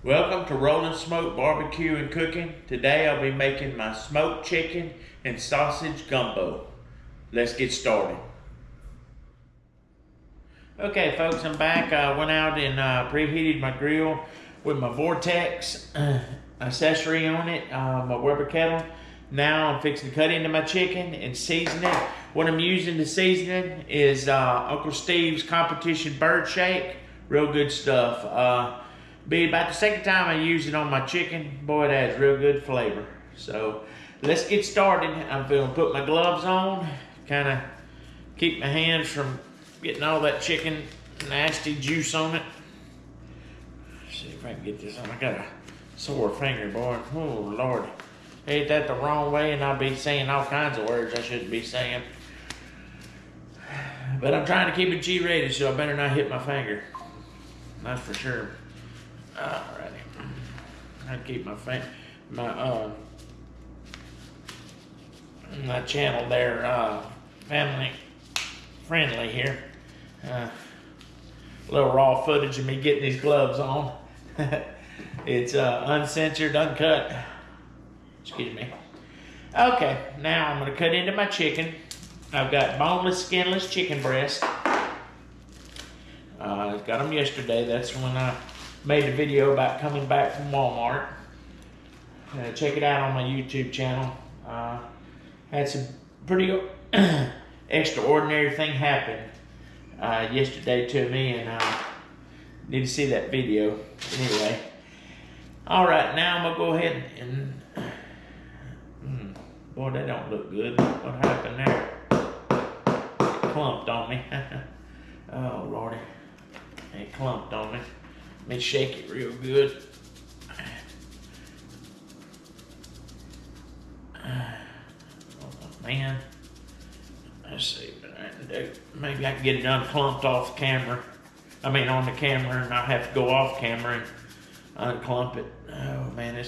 Welcome to Rolling Smoke Barbecue and Cooking. Today I'll be making my smoked chicken and sausage gumbo. Let's get started. Okay folks, I'm back. I went out and preheated my grill with my Vortex accessory on it, my Weber kettle. Now I'm fixing to cut into my chicken and season it. What I'm using to season it is Uncle Steve's Competition Bird Shake. Real good stuff. Be about the second time I use it on my chicken. Boy, it has real good flavor. So let's get started. I'm gonna put my gloves on, kind of keep my hands from getting all that chicken nasty juice on it. Let's see if I can get this on. I got a sore finger, boy. Oh Lord, ate that the wrong way and I'll be saying all kinds of words I shouldn't be saying. But I'm trying to keep it G-rated, so I better not hit my finger. That's for sure. Alrighty, I keep my channel there family friendly here. A little raw footage of me getting these gloves on. It's uncensored, uncut. Excuse me. Okay, now I'm gonna cut into my chicken. I've got boneless, skinless chicken breast. I got them yesterday. That's when I made a video about coming back from Walmart. Check it out on my YouTube channel. Had some pretty extraordinary thing happen yesterday to me, and need to see that video. Anyway, all right, now I'm gonna go ahead and boy, that don't look good. What happened there? It clumped on me. Oh Lordy, it clumped on me. Let me shake it real good. Oh man, let's see what I can do. Maybe I can get it unclumped off the camera. I mean on the camera, and I'll have to go off camera and unclump it. Oh man,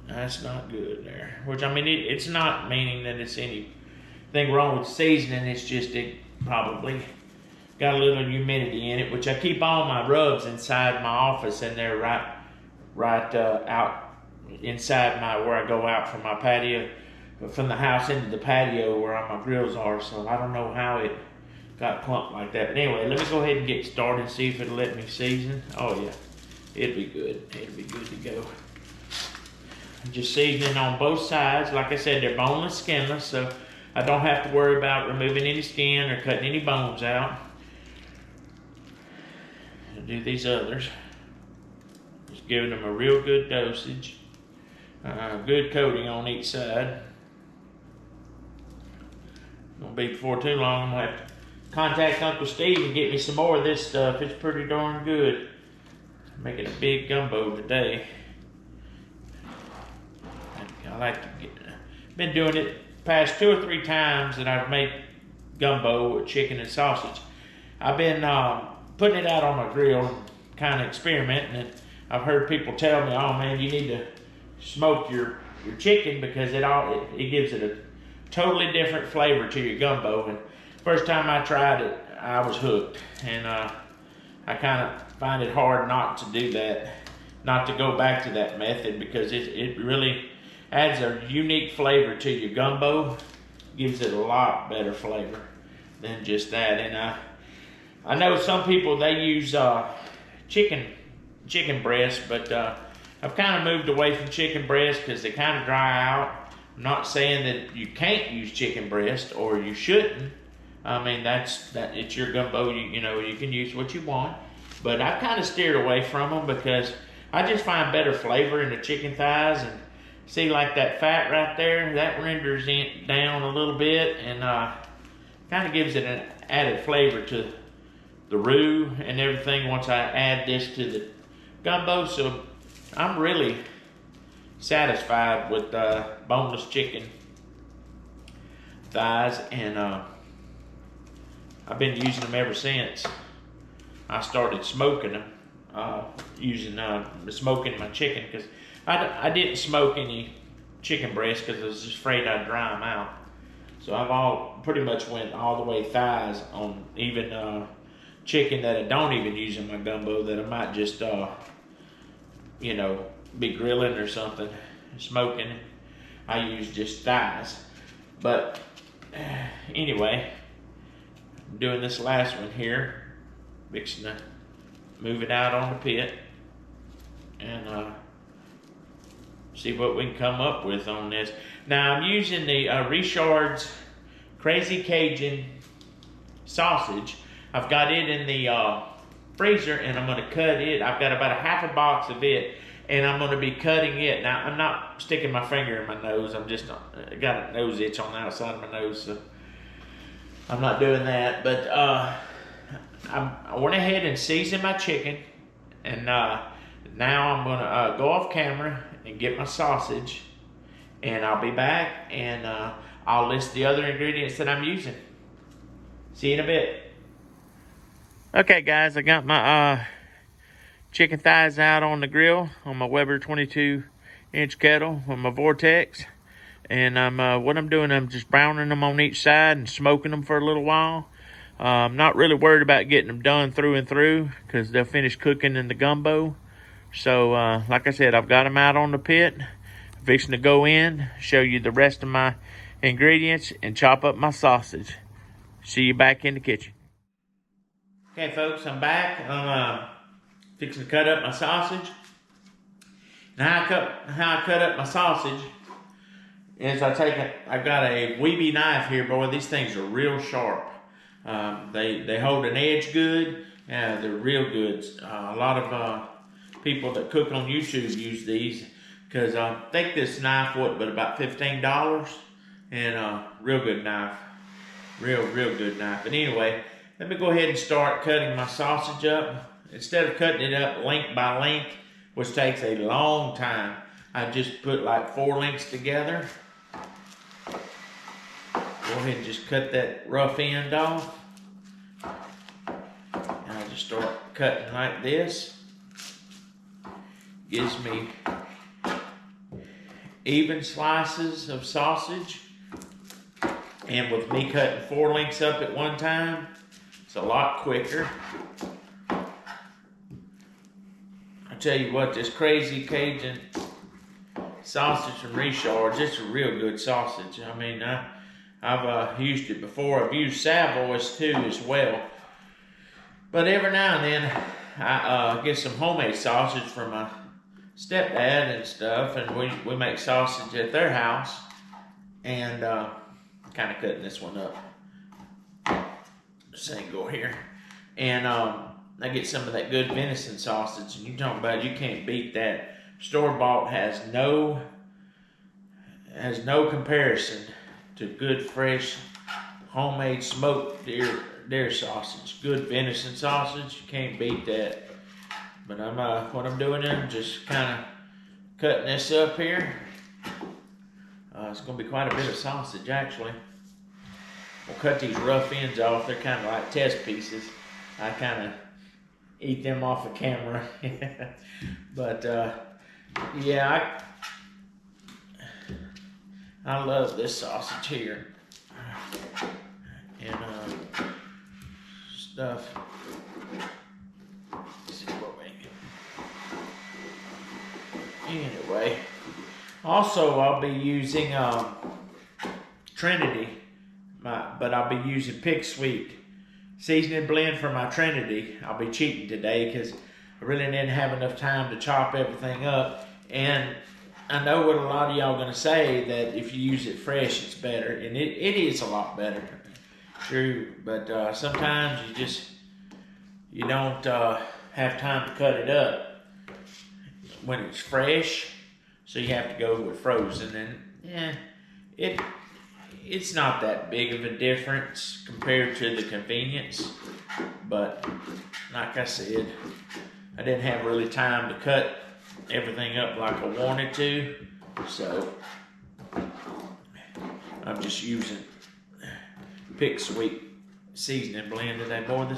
that's not good there. Which I mean, it's not meaning that it's anything wrong with seasoning. It's just it probably got a little humidity in it, which I keep all my rubs inside my office, and they're right out inside where I go out from my patio, from the house into the patio where all my grills are. So I don't know how it got clumped like that. But anyway, let me go ahead and get started and see if it'll let me season. Oh yeah, it'll be good. It'll be good to go. Just seasoning on both sides. Like I said, they're boneless, skinless, so I don't have to worry about removing any skin or cutting any bones out. I'll do these others. Just giving them a real good dosage. Good coating on each side. Won't be before too long. I'm gonna have to contact Uncle Steve and get me some more of this stuff. It's pretty darn good. Making a big gumbo today. I like to been doing it past 2 or 3 times that I've made gumbo with chicken and sausage. I've been putting it out on my grill, kind of experimenting, and I've heard people tell me, oh man, you need to smoke your chicken because it gives it a totally different flavor to your gumbo. And first time I tried it, I was hooked, and I kind of find it hard not to do that, not to go back to that method, because it really adds a unique flavor to your gumbo, gives it a lot better flavor than just that. And I know some people, they use chicken breast, but I've kind of moved away from chicken breast because they kind of dry out. I'm not saying that you can't use chicken breast or you shouldn't. I mean, it's your gumbo. You know, you can use what you want, but I've kind of steered away from them because I just find better flavor in the chicken thighs. And see, like that fat right there, that renders it down a little bit, and kind of gives it an added flavor to the roux and everything once I add this to the gumbo. So I'm really satisfied with boneless chicken thighs, and I've been using them ever since I started smoking them, smoking my chicken, because I didn't smoke any chicken breast because I was just afraid I'd dry them out. So I've pretty much went all the way thighs on even chicken that I don't even use in my gumbo that I might just, you know, be grilling or something, smoking. I use just thighs. But anyway, I'm doing this last one here, fixing to move it out on the pit and see what we can come up with on this. Now I'm using the Richard's Crazy Cajun sausage. I've got it in the freezer, and I'm going to cut it. I've got about a half a box of it, and I'm going to be cutting it. Now, I'm not sticking my finger in my nose. I'm just got a nose itch on the outside of my nose, so I'm not doing that. But I went ahead and seasoned my chicken, and now I'm going to go off camera and get my sausage, and I'll be back, and I'll list the other ingredients that I'm using. See you in a bit. Okay, guys, I got my chicken thighs out on the grill on my Weber 22-inch kettle with my Vortex. And what I'm doing, I'm just browning them on each side and smoking them for a little while. I'm not really worried about getting them done through and through because they'll finish cooking in the gumbo. So, like I said, I've got them out on the pit. I'm fixing to go in, show you the rest of my ingredients, and chop up my sausage. See you back in the kitchen. Okay, folks, I'm back. I'm fixing to cut up my sausage. Now, how I cut up my sausage is I've got a Weeby knife here, boy. These things are real sharp. They hold an edge good. Yeah, they're real good. A lot of people that cook on YouTube use these because I think this knife but about $15, and real good knife. Real good knife. But anyway, let me go ahead and start cutting my sausage up. Instead of cutting it up length by length, which takes a long time, I just put like 4 lengths together. Go ahead and just cut that rough end off. And I just start cutting like this. Gives me even slices of sausage. And with me cutting 4 lengths up at one time, it's a lot quicker. I tell you what, this Crazy Cajun sausage from Richard's, it's a real good sausage. I mean, I've used it before. I've used Savoys too as well. But every now and then, I get some homemade sausage from my stepdad and stuff, and we make sausage at their house. And kind of cutting this one up. Single here. And I get some of that good venison sausage, and you talk about you can't beat that. Store-bought has no comparison to good, fresh, homemade smoked deer sausage. Good venison sausage, you can't beat that. But what I'm doing there, I'm just kind of cutting this up here. It's going to be quite a bit of sausage, actually. We'll cut these rough ends off. They're kind of like test pieces. I kind of eat them off the camera. But, yeah, I love this sausage here. And stuff. Let's see what we can. Anyway. Also, I'll be using Trinity, but I'll be using Pick Sweet seasoning blend for my Trinity. I'll be cheating today because I really didn't have enough time to chop everything up. And I know what a lot of y'all are going to say, that if you use it fresh, it's better. And it is a lot better. True, but sometimes you don't have time to cut it up when it's fresh. So you have to go with frozen, and it's not that big of a difference compared to the convenience. But like I said, I didn't have really time to cut everything up like I wanted to, so I'm just using Pick Sweet seasoning blend today. Boy,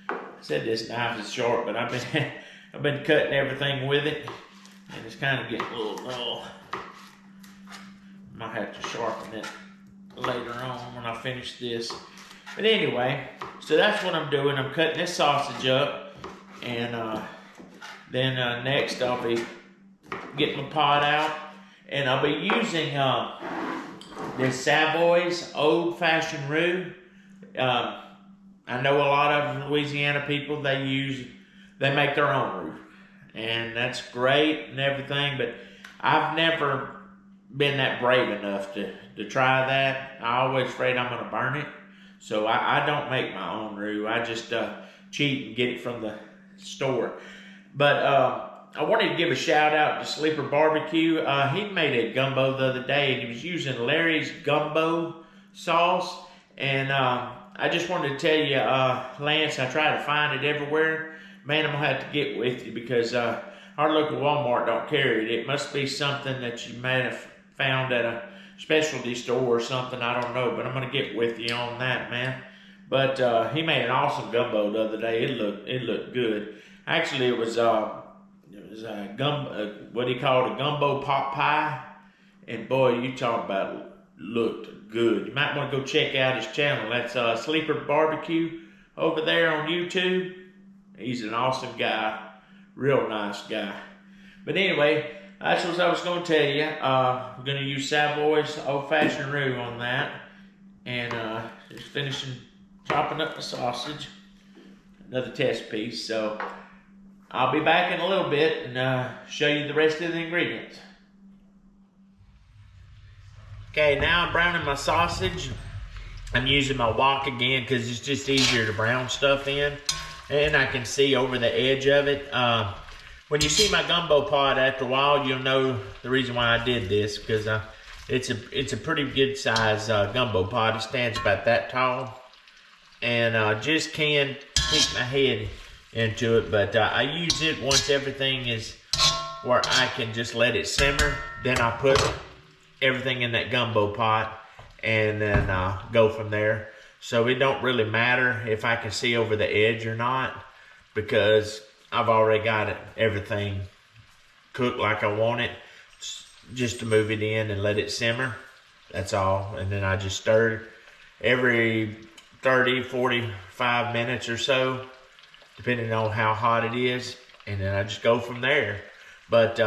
I said this knife is sharp, but I've been cutting everything with it. And it's kind of getting a little dull. Might have to sharpen it later on when I finish this. But anyway, so that's what I'm doing. I'm cutting this sausage up, and then next I'll be getting my pot out, and I'll be using this Savoy's old-fashioned roux. I know a lot of Louisiana people, they make their own roux, and that's great and everything, but I've never been that brave enough to try that. I always afraid I'm gonna burn it, so I don't make my own roux. I just cheat and get it from the store. But I wanted to give a shout out to Sleeper Barbecue. He made a gumbo the other day, and he was using Larry's Gumbo sauce, and I just wanted to tell you, Lance, I try to find it everywhere. Man, I'm going to have to get with you because our local Walmart don't carry it. It must be something that you may have found at a specialty store or something. I don't know, but I'm going to get with you on that, man. But he made an awesome gumbo the other day. It looked good. Actually, it was gumbo, what he called a gumbo pot pie. And boy, you talk about looked good. You might want to go check out his channel. That's Sleeper Barbecue over there on YouTube. He's an awesome guy. Real nice guy. But anyway, that's what I was going to tell you. We're going to use Savoy's old-fashioned roux on that. And just finishing chopping up the sausage. Another test piece. So I'll be back in a little bit and show you the rest of the ingredients. Okay, now I'm browning my sausage. I'm using my wok again because it's just easier to brown stuff in. And I can see over the edge of it. When you see my gumbo pot after a while, you'll know the reason why I did this. Because it's a pretty good size gumbo pot. It stands about that tall. And just can't peek my head into it. But I use it once everything is where I can just let it simmer. Then I put everything in that gumbo pot and then go from there. So it don't really matter if I can see over the edge or not because I've already got everything cooked like I want it. Just to move it in and let it simmer. That's all. And then I just stir it every 30, 45 minutes or so, depending on how hot it is. And then I just go from there. But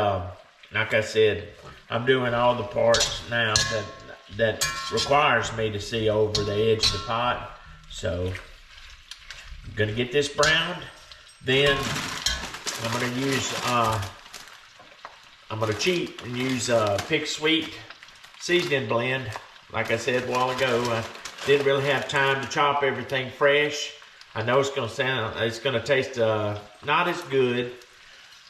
like I said, I'm doing all the parts now that requires me to see over the edge of the pot. So I'm gonna get this browned. Then I'm gonna cheat and use Pick Sweet seasoning blend. Like I said a while ago, I didn't really have time to chop everything fresh. I know it's gonna taste not as good,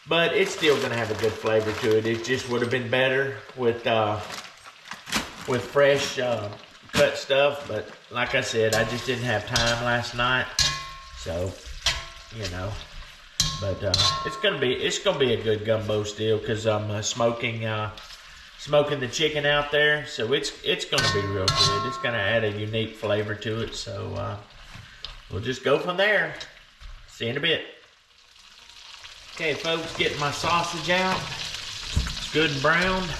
but it's still gonna have a good flavor to it. It just would have been better with fresh cut stuff. But like I said, I just didn't have time last night, so you know. But it's gonna be a good gumbo still because I'm smoking the chicken out there, so it's gonna be real good. It's gonna add a unique flavor to it. So we'll just go from there. See you in a bit. Okay, folks, getting my sausage out. It's good and browned.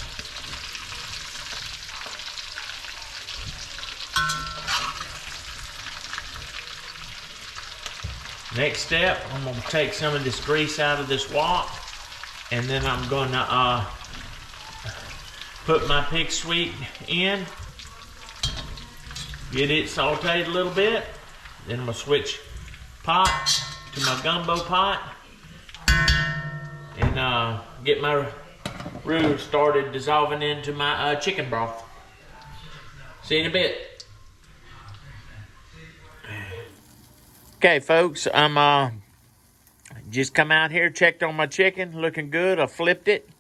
Next step, I'm going to take some of this grease out of this wok, and then I'm going to put my Pick Sweet in, get it sauteed a little bit. Then I'm going to switch pot to my gumbo pot and get my roux started dissolving into my chicken broth. See you in a bit. Okay, folks, I'm just come out here, checked on my chicken, looking good. I flipped it.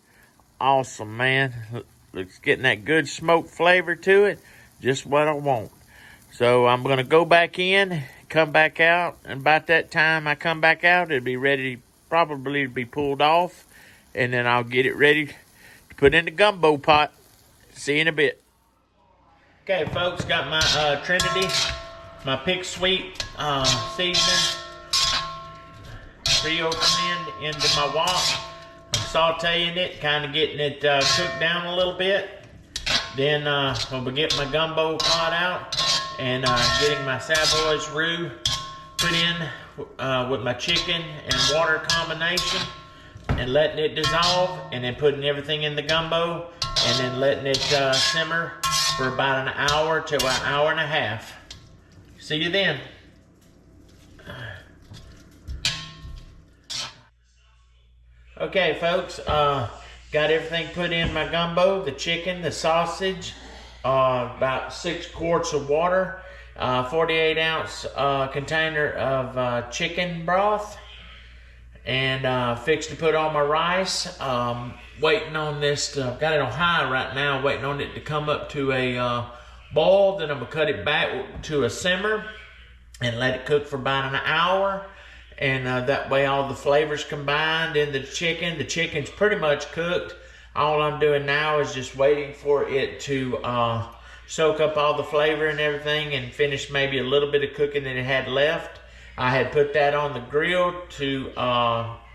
Awesome, man. Looks getting that good smoke flavor to it. Just what I want. So I'm going to go back in, come back out, and about that time I come back out, it'll be ready probably to be pulled off, and then I'll get it ready to put in the gumbo pot. See you in a bit. Okay, folks, got my Trinity, my Pick Sweet seasoning pre-opened into my wok. I'm sauteing it, kind of getting it cooked down a little bit. Then we'll get my gumbo pot out, and getting my Savoy's roux put in with my chicken and water combination, and letting it dissolve, and then putting everything in the gumbo, and then letting it simmer for about an hour to an hour and a half. See you then. Okay, folks, got everything put in my gumbo, the chicken, the sausage, about 6 quarts of water, 48-ounce container of chicken broth, and fixed to put on my rice. Waiting on this to, got it on high right now, waiting on it to come up to a boil. Then I'm gonna cut it back to a simmer and let it cook for about an hour. And that way all the flavors combined in the chicken. The chicken's pretty much cooked. All I'm doing now is just waiting for it to soak up all the flavor and everything, and finish maybe a little bit of cooking that it had left. I had put that on the grill to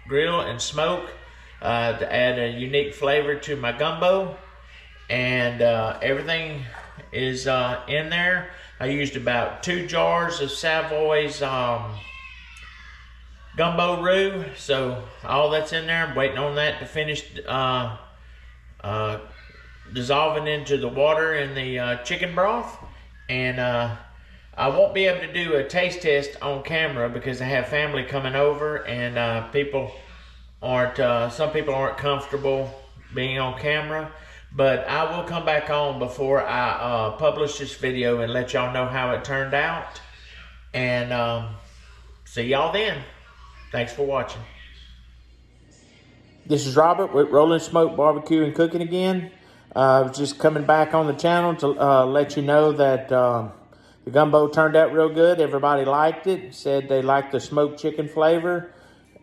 grill and smoke to add a unique flavor to my gumbo. And everything is in there. I used about 2 jars of Savoy's gumbo roux, so all that's in there. I'm waiting on that to finish dissolving into the water in the chicken broth. And I won't be able to do a taste test on camera because I have family coming over, and people aren't, some people aren't comfortable being on camera. But I will come back on before I publish this video and let y'all know how it turned out. And see y'all then. Thanks for watching. This is Robert with Rolling Smoke Barbecue and Cooking again. I was just coming back on the channel to let you know that the gumbo turned out real good. Everybody liked it. Said they liked the smoked chicken flavor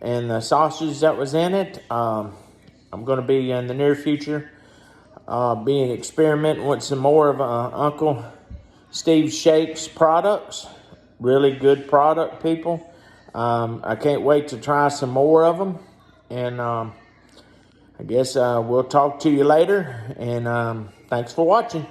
and the sausage that was in it. I'm going to be in the near future being experimenting with some more of Uncle Steve Shake's products. Really good product, people. I can't wait to try some more of them. And I guess we'll talk to you later. And thanks for watching.